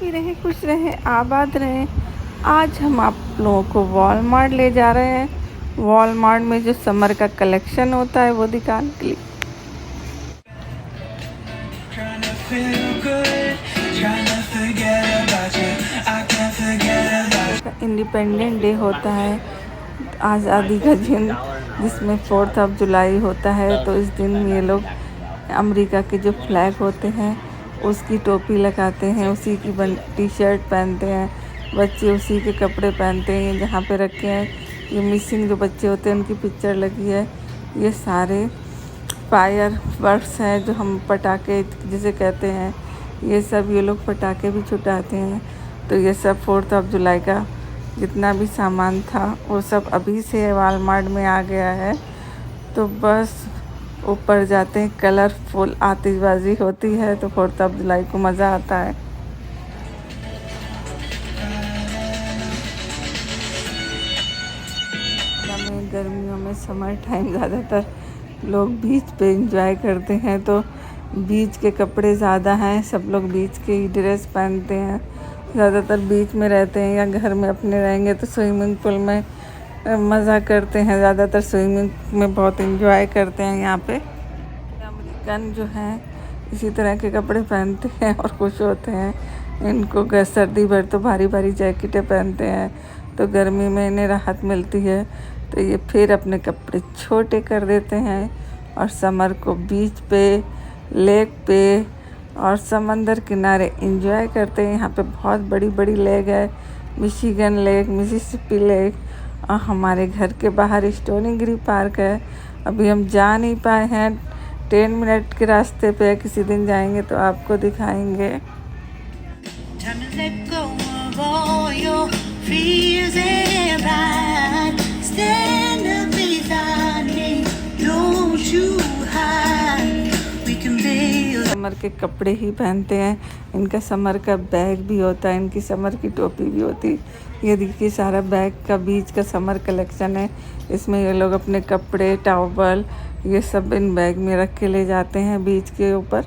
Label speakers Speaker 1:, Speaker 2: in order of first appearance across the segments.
Speaker 1: भी रहे, खुश रहे, आबाद रहे। आज हम आप लोगों को वॉलमार्ट ले जा रहे हैं। वॉलमार्ट में जो समर का कलेक्शन होता है वो दिखाने के लिए। इंडिपेंडेंट डे होता है, आज़ादी का दिन, जिसमें 4 जुलाई होता है। तो इस दिन ये लोग अमेरिका के जो फ्लैग होते हैं उसकी टोपी लगाते हैं, उसी की टी शर्ट पहनते हैं, बच्चे उसी के कपड़े पहनते हैं। जहाँ पे रखे हैं ये मिसिंग जो बच्चे होते हैं उनकी पिक्चर लगी है। ये सारे फायर वर्क्स हैं जो हम पटाखे जिसे कहते हैं, ये सब ये लोग पटाखे भी छुटाते हैं। तो ये सब 4 जुलाई का जितना भी सामान था वो सब अभी से वॉलमार्ट में आ गया है। तो बस ऊपर जाते हैं, कलरफुल आतिशबाजी होती है, तो 4 जुलाई को मज़ा आता है। गर्मियों में समर टाइम ज़्यादातर लोग बीच पे एंजॉय करते हैं, तो बीच के कपड़े ज़्यादा हैं, सब लोग बीच के ही ड्रेस पहनते हैं। ज़्यादातर बीच में रहते हैं या घर में अपने रहेंगे तो स्विमिंग पूल में मज़ा करते हैं। ज़्यादातर स्विमिंग में बहुत एंजॉय करते हैं। यहाँ पे अमेरिकन जो हैं इसी तरह के कपड़े पहनते हैं और खुश होते हैं। इनको सर्दी भर तो भारी भारी जैकेटें पहनते हैं, तो गर्मी में इन्हें राहत मिलती है, तो ये फिर अपने कपड़े छोटे कर देते हैं और समर को बीच पे, लेक पे और समंदर किनारे एंजॉय करते हैं। यहाँ पे बहुत बड़ी बड़ी लेक है, मिशिगन लेक, मिसिसिपी लेक, और हमारे घर के बाहर स्टोनी ग्री पार्क है। अभी हम जा नहीं पाए हैं, 10 मिनट के रास्ते पे, किसी दिन जाएंगे तो आपको दिखाएंगे। समर के कपड़े ही पहनते हैं, इनका समर का बैग भी होता है, इनकी समर की टोपी भी होती है। ये देखिए सारा बैग का बीच का समर कलेक्शन है। इसमें ये लोग अपने कपड़े, टॉवल, ये सब इन बैग में रख के ले जाते हैं बीच के ऊपर।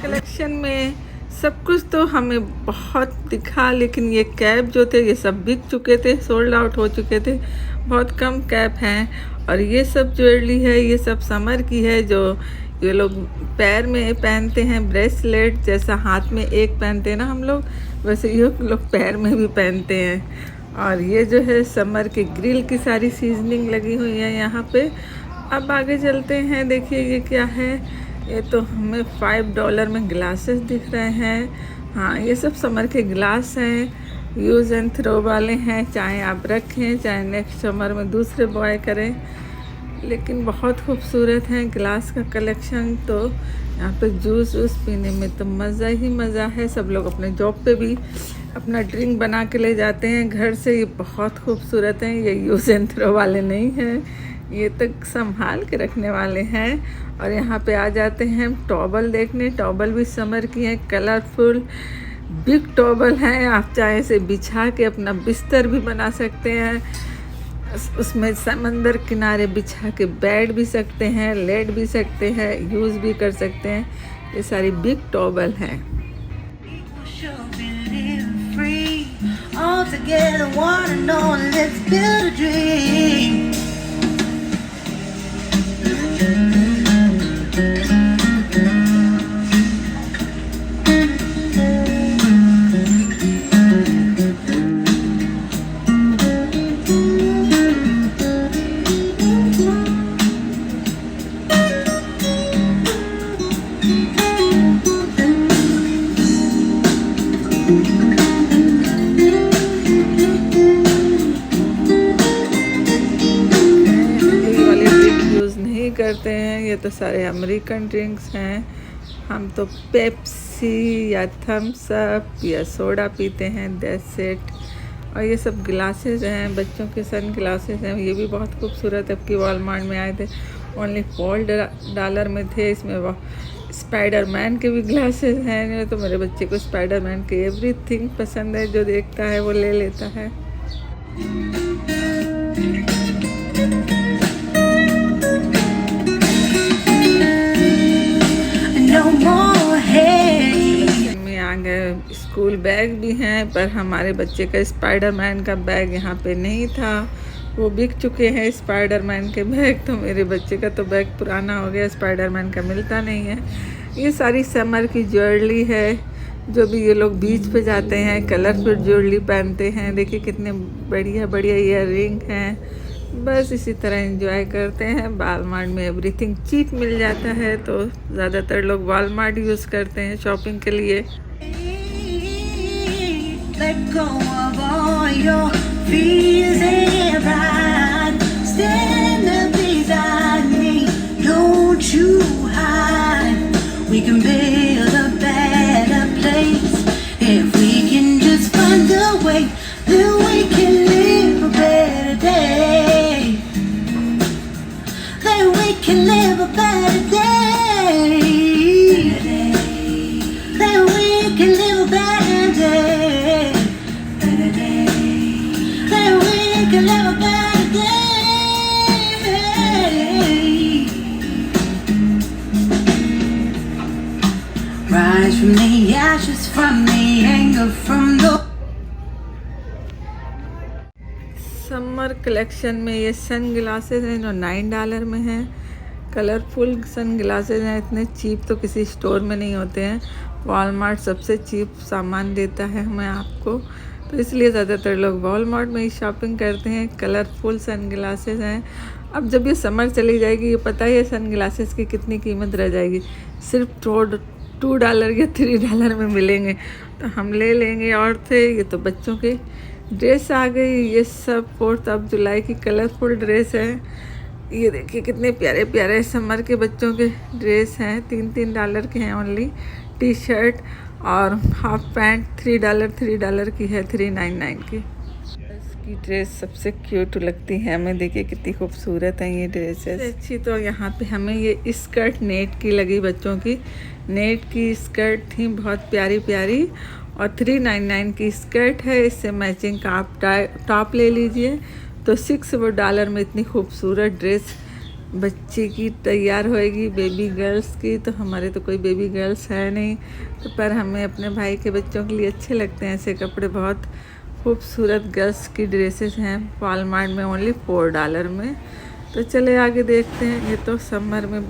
Speaker 1: कलेक्शन में सब कुछ तो हमें बहुत दिखा, लेकिन ये कैप जो थे ये सब बिक चुके थे, सोल्ड आउट हो चुके थे। बहुत कम कैप हैं। और ये सब ज्वेलरी है, ये सब समर की है, जो ये लोग पैर में पहनते हैं, ब्रेसलेट जैसा हाथ में एक पहनते हैं ना हम लोग, वैसे ये लोग पैर में भी पहनते हैं। और ये जो है समर के ग्रिल की सारी सीजनिंग लगी हुई है यहाँ पे। अब आगे चलते हैं, देखिए ये क्या है। ये तो हमें $5 में ग्लासेस दिख रहे हैं। हाँ, ये सब समर के ग्लास हैं, यूज़ एंड थ्रो वाले हैं, चाहे आप रखें चाहे नेक्स्ट समर में दूसरे बॉय करें, लेकिन बहुत खूबसूरत हैं ग्लास का कलेक्शन। तो यहाँ पे जूस वूस पीने में तो मज़ा ही मज़ा है। सब लोग अपने जॉब पे भी अपना ड्रिंक बना के ले जाते हैं घर से। ये बहुत खूबसूरत हैं, ये यूज़ एंड थ्रो वाले नहीं हैं, ये तक संभाल के रखने वाले हैं। और यहाँ पे आ जाते हैं टॉवल देखने। टॉवल भी समर की हैं, कलरफुल बिग टॉवल हैं। आप चाहे से बिछा के अपना बिस्तर भी बना सकते हैं, उसमें समंदर किनारे बिछा के बैठ भी सकते हैं, लेट भी सकते हैं, यूज़ भी कर सकते हैं। ये सारी बिग टॉवल हैं। करते हैं, ये तो सारे अमेरिकन ड्रिंक्स हैं। हम तो पेप्सी या थम्स अप या सोडा पीते हैं, दैट्स इट। और ये सब ग्लासेस हैं, बच्चों के सन ग्लासेस हैं, ये भी बहुत खूबसूरत। अब की वॉलमार्ट में आए थे, ओनली $4 में थे। इसमें वो स्पाइडरमैन के भी ग्लासेस हैं, तो मेरे बच्चे को स्पाइडरमैन के एवरीथिंग पसंद है, जो देखता है वो ले लेता है। No more hay। में आ गए, स्कूल बैग भी हैं, पर हमारे बच्चे का स्पाइडरमैन का बैग यहाँ पे नहीं था, वो बिक चुके हैं स्पाइडरमैन के बैग। तो मेरे बच्चे का तो बैग पुराना हो गया, स्पाइडरमैन का मिलता नहीं है। ये सारी समर की ज्वेलरी है, जो भी ये लोग बीच पे जाते हैं कलरफुल ज्वेलरी पहनते हैं। देखिए कितने बढ़िया बढ़िया ईयर रिंग हैं। बस इसी तरह एंजॉय करते हैं। वॉलमार्ट में एवरीथिंग चीप मिल जाता है, तो ज़्यादातर लोग वॉलमार्ट यूज़ करते हैं शॉपिंग के लिए। Let go of all your fears and pride. Stand up beside me, don't you hide. We can build a better place if we can just find a way. Then we can live a better day. Then we can live a better day. Then we can live a better day. Then we can live a better day. Rise from the ashes, from the anger, from the summer collection में ये sun glasses हैं जो $9 में हैं। Colourful sun glasses हैं, इतने cheap तो किसी स्टोर में नहीं होते हैं। वॉलमार्ट सबसे चीप सामान देता है हमें आपको, तो इसलिए ज़्यादातर लोग वॉलमार्ट में ही शॉपिंग करते हैं। कलरफुल सन ग्लासेस हैं। अब जब ये समर चली जाएगी, ये पता है सन ग्लासेस की कितनी कीमत रह जाएगी, सिर्फ $2 या $3 में मिलेंगे, तो हम ले लेंगे। और थे ये तो बच्चों के ड्रेस आ गई, ये सब 4 जुलाई की कलरफुल ड्रेस है। ये देखिए कितने प्यारे प्यारे समर के बच्चों के ड्रेस हैं। $3 के हैं ओनली। टी शर्ट और हाफ पैंट $3 की है, $3.99 की। इसकी ड्रेस सबसे क्यूट लगती है हमें। देखिए कितनी खूबसूरत है ये ड्रेसेस। अच्छी तो यहाँ पे हमें ये स्कर्ट नेट की लगी, बच्चों की नेट की स्कर्ट थी, बहुत प्यारी प्यारी, और $3.99 की स्कर्ट है। इससे मैचिंग का आप टॉप ले लीजिए तो $6 में इतनी खूबसूरत ड्रेस बच्ची की तैयार होएगी, बेबी गर्ल्स की। तो हमारे तो कोई बेबी गर्ल्स है नहीं, तो पर हमें अपने भाई के बच्चों के लिए अच्छे लगते हैं ऐसे कपड़े। बहुत खूबसूरत गर्ल्स की ड्रेसेस हैं वॉलमार्ट में ओनली $4 में। तो चले आगे देखते हैं। ये तो समर में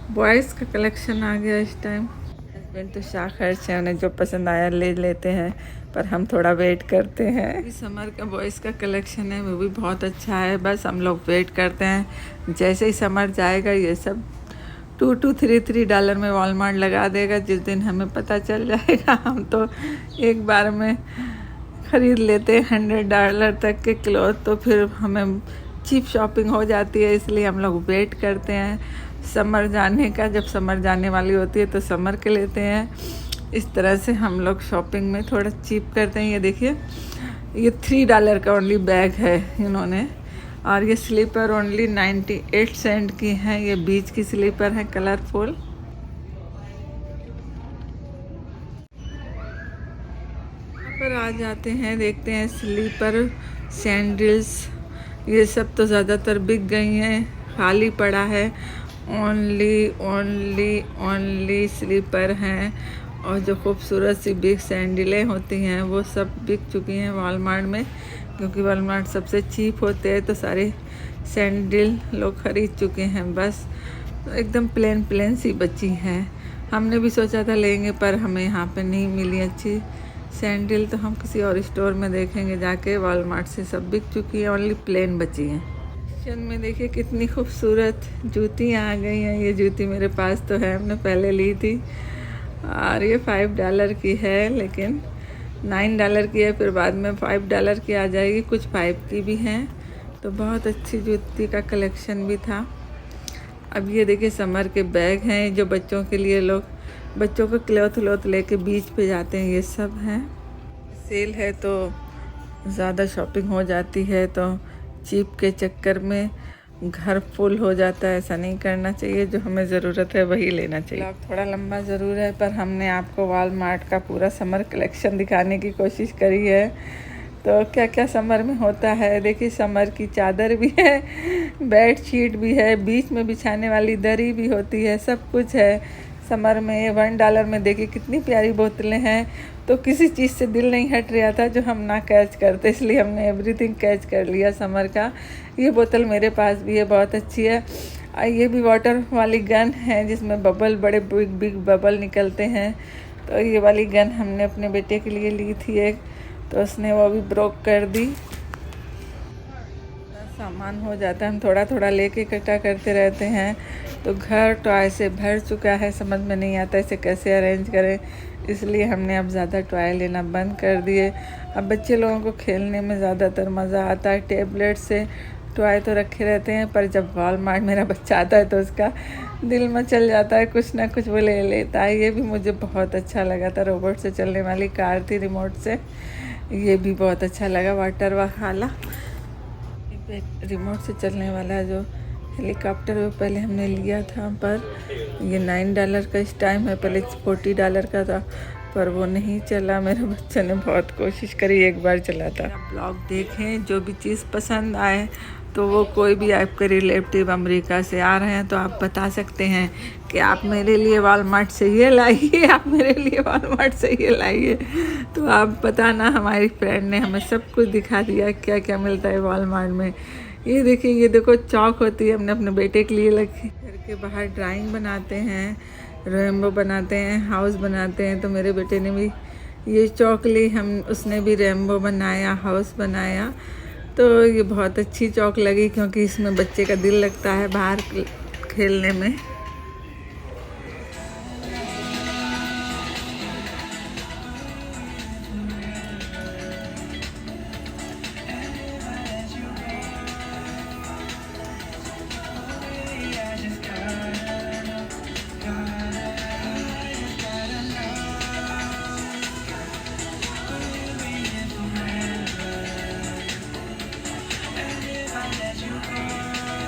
Speaker 1: बॉयज़ का कलेक्शन आ गया इस टाइम। हस्बैंड तो शाह खर्च है, उन्हें जो पसंद आया ले लेते हैं, पर हम थोड़ा वेट करते हैं। समर का बॉयज़ का कलेक्शन है, वो भी बहुत अच्छा है। बस हम लोग वेट करते हैं, जैसे ही समर जाएगा ये सब $2-3 में वॉलमार्ट लगा देगा। जिस दिन हमें पता चल जाएगा, हम तो एक बार में ख़रीद लेते हैं $100 तक के क्लॉथ, तो फिर हमें चीप शॉपिंग हो जाती है। इसलिए हम लोग वेट करते हैं समर जाने का। जब समर जाने वाली होती है तो समर के लेते हैं। इस तरह से हम लोग शॉपिंग में थोड़ा चीप करते हैं। ये देखिए ये $3 का ओनली बैग है इन्होंने, और ये स्लीपर ओनली 98 सेंट की है। ये बीच की स्लीपर है कलरफुल। पर आ जाते हैं, देखते हैं स्लीपर सैंडल्स, ये सब तो ज़्यादातर बिक गई हैं, खाली पड़ा है। ओनली स्लीपर हैं, और जो खूबसूरत सी बिग सैंडलें होती हैं वो सब बिक चुकी हैं वॉलमार्ट में, क्योंकि वॉलमार्ट सबसे चीप होते हैं। तो सारे सैंडल लोग ख़रीद चुके हैं। बस एकदम प्लेन सी बची हैं। हमने भी सोचा था लेंगे, पर हमें यहाँ पे नहीं मिली अच्छी सैंडल, तो हम किसी और स्टोर में देखेंगे जाके। वॉलमार्ट से सब बिक चुकी है, ओनली प्लेन बची हैं। किचन में देखिए कितनी खूबसूरत जूतियाँ आ गई हैं। ये जूती मेरे पास तो है, हमने पहले ली थी, और ये $5 की है, लेकिन $9 की है, फिर बाद में $5 की आ जाएगी। कुछ 5 की भी हैं, तो बहुत अच्छी जूती का कलेक्शन भी था। अब ये देखिए समर के बैग हैं, जो बच्चों के लिए लोग बच्चों को क्लॉथ लेके बीच पे जाते हैं, ये सब हैं। सेल है तो ज़्यादा शॉपिंग हो जाती है, तो चीप के चक्कर में घर फुल हो जाता है। ऐसा नहीं करना चाहिए, जो हमें ज़रूरत है वही लेना चाहिए। ब्लॉग थोड़ा लंबा ज़रूर है, पर हमने आपको वॉलमार्ट का पूरा समर कलेक्शन दिखाने की कोशिश करी है। तो क्या क्या समर में होता है। देखिए समर की चादर भी है, बेड शीट भी है, बीच में बिछाने वाली दरी भी होती है, सब कुछ है समर में। $1 में देखिए कितनी प्यारी बोतलें हैं। तो किसी चीज़ से दिल नहीं हट रहा था जो हम ना कैच करते, इसलिए हमने एवरीथिंग कैच कर लिया समर का। ये बोतल मेरे पास भी है, बहुत अच्छी है। ये भी वाटर वाली गन है जिसमें बबल, बड़े बिग बिग बबल निकलते हैं। तो ये वाली गन हमने अपने बेटे के लिए ली थी एक, तो उसने वो भी ब्रोक कर दी। सामान हो जाता है, हम थोड़ा थोड़ा लेके इकट्ठा करते रहते हैं। तो घर टॉय से भर चुका है, समझ में नहीं आता इसे कैसे अरेंज करें, इसलिए हमने अब ज़्यादा टॉय लेना बंद कर दिए। अब बच्चे लोगों को खेलने में ज़्यादातर मज़ा आता है टेबलेट से। टॉय तो रखे रहते हैं, पर जब वॉलमार्ट मेरा बच्चा आता है तो उसका दिल मचल जाता है, कुछ ना कुछ वो ले लेता है। ये भी मुझे बहुत अच्छा लगा था, रोबोट से चलने वाली कार थी रिमोट से, ये भी बहुत अच्छा लगा। वाटर वाला रिमोट से चलने वाला जो हेलीकॉप्टर वो पहले हमने लिया था, पर ये $9 का इस टाइम है, पहले $40 का था, पर वो नहीं चला। मेरे बच्चे ने बहुत कोशिश करी, एक बार चला था। ब्लॉग देखें, जो भी चीज़ पसंद आए तो वो कोई भी आपके रिलेटिव अमेरिका से आ रहे हैं तो आप बता सकते हैं कि आप मेरे लिए वॉलमार्ट से ये लाइए, आप मेरे लिए वॉलमार्ट से ये लाइए। तो आप बताना, हमारी फ्रेंड ने हमें सब कुछ दिखा दिया क्या क्या मिलता है वॉलमार्ट में। ये देखिए, ये देखो चौक होती है, हमने अपने बेटे के लिए रखी। घर के बाहर ड्राइंग बनाते हैं, रेनबो बनाते हैं, हाउस बनाते हैं। तो मेरे बेटे ने भी ये चौक ली, उसने भी रेनबो बनाया, हाउस बनाया। तो ये बहुत अच्छी चौक लगी क्योंकि इसमें बच्चे का दिल लगता है बाहर खेलने में।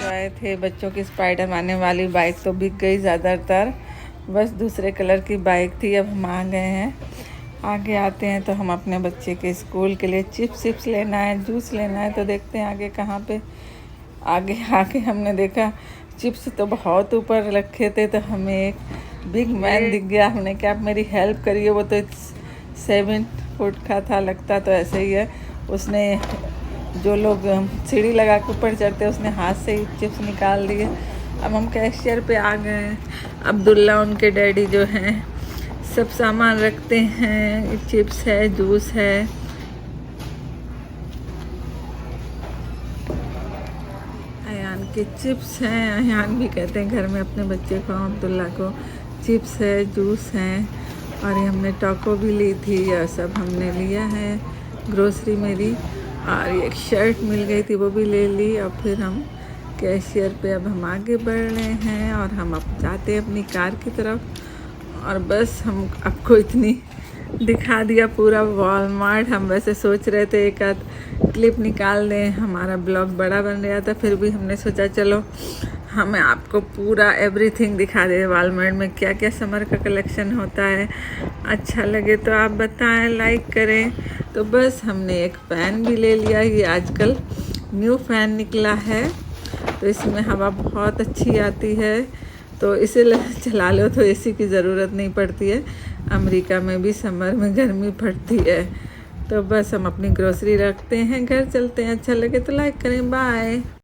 Speaker 1: आए थे बच्चों की स्पाइडर आने वाली बाइक तो बिक गई ज़्यादातर, बस दूसरे कलर की बाइक थी। अब हम आ गए हैं, आगे आते हैं तो हम अपने बच्चे के स्कूल के लिए चिप्स लेना है, जूस लेना है। तो देखते हैं आगे कहाँ पे। आगे आके हमने देखा चिप्स तो बहुत ऊपर रखे थे, तो हमें एक बिग मैन दिख गया। हमने क्या, आप मेरी हेल्प करिए। वो तो 7 फुट का था, लगता तो ऐसे ही है। उसने, जो लोग सीढ़ी लगा के ऊपर चढ़ते, उसने हाथ से ही चिप्स निकाल दिए। अब हम कैशियर पे आ गए हैं। अब्दुल्ला उनके डैडी जो हैं सब सामान रखते हैं, चिप्स है, जूस है। अयान के चिप्स हैं, अयान भी कहते हैं घर में अपने बच्चे को, अब्दुल्ला को। चिप्स है, जूस हैं, और ये हमने टोको भी ली थी, और सब हमने लिया है ग्रोसरी मेरी। और एक शर्ट मिल गई थी, वो भी ले ली। और फिर हम कैशियर पे अब हम आगे बढ़ रहे हैं और हम अब जाते हैं अपनी कार की तरफ। और बस हम आपको इतनी दिखा दिया पूरा वॉलमार्ट। हम वैसे सोच रहे थे एक आध क्लिप निकाल दें, हमारा ब्लॉग बड़ा बन रहा था, फिर भी हमने सोचा चलो हमें आपको पूरा एवरीथिंग दिखा दे वॉलमार्ट में क्या क्या समर का कलेक्शन होता है। अच्छा लगे तो आप बताएं, लाइक करें। तो बस हमने एक फ़ैन भी ले लिया, ये आजकल न्यू फ़ैन निकला है, तो इसमें हवा बहुत अच्छी आती है। तो इसे चला लो तो एसी की ज़रूरत नहीं पड़ती है। अमेरिका में भी समर में गर्मी पड़ती है। तो बस हम अपनी ग्रोसरी रखते हैं, घर चलते हैं। अच्छा लगे तो लाइक करें, बाय।